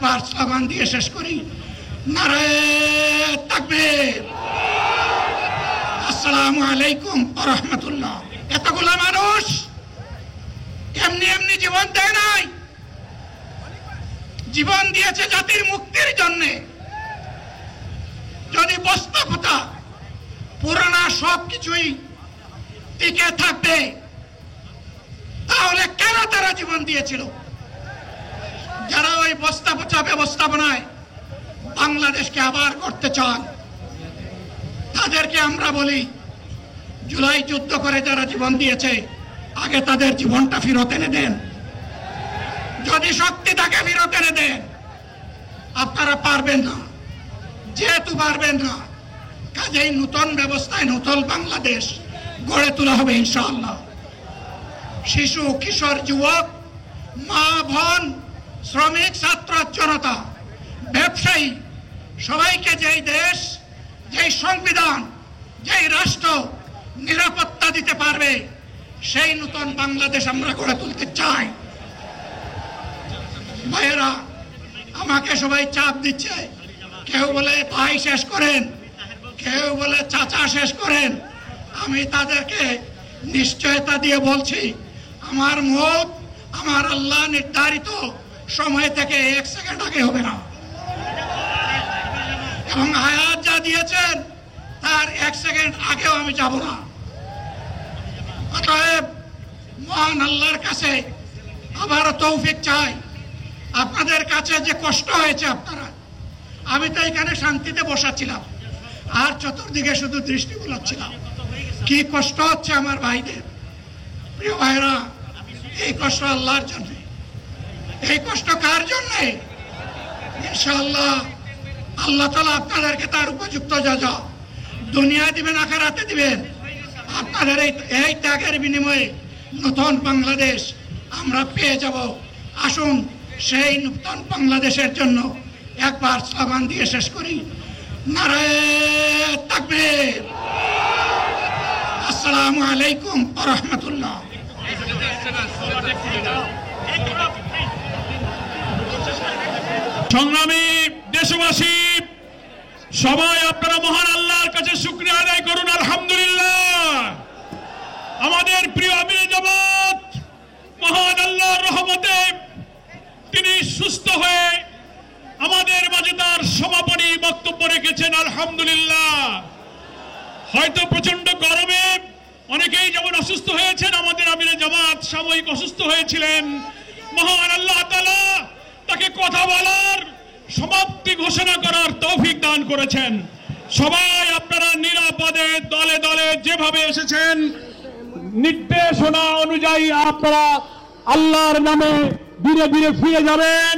একবার স্লোগান দিয়ে শেষ করি, নারায়ে তাকবীর, আসসালামু আলাইকুম ওয়া রাহমাতুল্লাহ। এতগুলো মানুষ এমনি এমনি জীবন দেয় নাই, জীবন দিয়েছে জাতির মুক্তির জন্য। যদি বাস্তবতা পুরানা সবকিছুই টিকে থাকবে, তাহলে কেন তারা জীবন দিয়েছিল? যারা ওই ব্যবস্থাপনায় বাংলাদেশকে আবার করতে চান, তাদেরকে আমরা বলি, জুলাই যুদ্ধ করে যারা জীবন দিয়েছে, আগে তাদের জীবনটা ফেরত এনে দেন। যদি শক্তি তাকে ফেরত এনে দেন, আপনারা পারবেন না। যেহেতু পারবেন না, কাজেই নতুন ব্যবস্থায় নতুন বাংলাদেশ গড়ে তোলা হবে ইনশাআল্লাহ। শিশু, কিশোর, যুবক, মা, বোন, শ্রমিক, ছাত্র, জনতা, ব্যবসায়ী, সবাইকে যেই দেশ, যেই সংবিধান, যেই রাষ্ট্র নিরাপত্তা দিতে পারবে, সেই নতুন বাংলাদেশ আমরা গড়ে তুলতে চাই। ভাইয়েরা, আমাকে সবাই চাপ দিচ্ছে, কেউ বলে ভাই শেষ করেন, কেউ বলে চাচা শেষ করেন। আমি তাদেরকে নিশ্চয়তা দিয়ে বলছি, আমার মত আমার আল্লাহ নির্ধারিত সময় থেকে 1 সেকেন্ড আগে হবে না, এবং হায়াত যা দিয়েছেন তার 1 সেকেন্ড আগেও আমি যাব না। অতএব মহান আল্লাহর কাছে আবারও তৌফিক চাই। আপনাদের কাছে যে কষ্ট হয়েছে, আপনারা, আমি তো এখানে শান্তিতে বসাছিলাম, আর চতুর্দিকে শুধু দৃষ্টি বুলাচ্ছিলাম। কি কষ্ট হচ্ছে আমার ভাইদের। প্রিয় ভাইরা, এই কষ্ট আল্লাহর জন্য। এই কষ্ট কার জন্য? ইনশাআল্লাহ আল্লাহ তাআলা আপনাদেরকে তার উপযুক্ত জাযা দুনিয়ায় দিবেন, আখিরাতে দিবেন। আপনাদের এই ত্যাগের বিনিময়ে নতুন বাংলাদেশ আমরা পেয়ে যাব। আসুন সেই নতুন বাংলাদেশের জন্য একবার স্লোগান দিয়ে শেষ করি, নারায়ে তাকবীর, আসসালামু আলাইকুম ওয়া রাহমাতুল্লাহ। সংগ্রামী দেশবাসী, সবাই আপনারা মহান আল্লাহর কাছে শুকরিয়া আদায় করুন। আলহামদুলিল্লাহ, আমাদের প্রিয় আমিরে জামাত মহান আল্লাহর রহমতে তিনি সুস্থ হয়ে আমাদের মাঝে তার সমাপনী বক্তব্য রেখেছেন। আলহামদুলিল্লাহ। হয়তো প্রচন্ড গরমে অনেকেই যেমন অসুস্থ হয়েছেন, আমাদের আমিরে জামাত সাময়িক অসুস্থ হয়েছিলেন। মহান আল্লাহ তাআলা তাকে কথা বলার, সমাপ্তি ঘোষণা করার তৌফিক দান করেছেন। সবাই আপনারা নিরাপদে দলে দলে যেভাবে এসেছেন, নির্দেশনা অনুযায়ী আপনারা আল্লাহর নামে ধীরে ধীরে ফিরে যাবেন।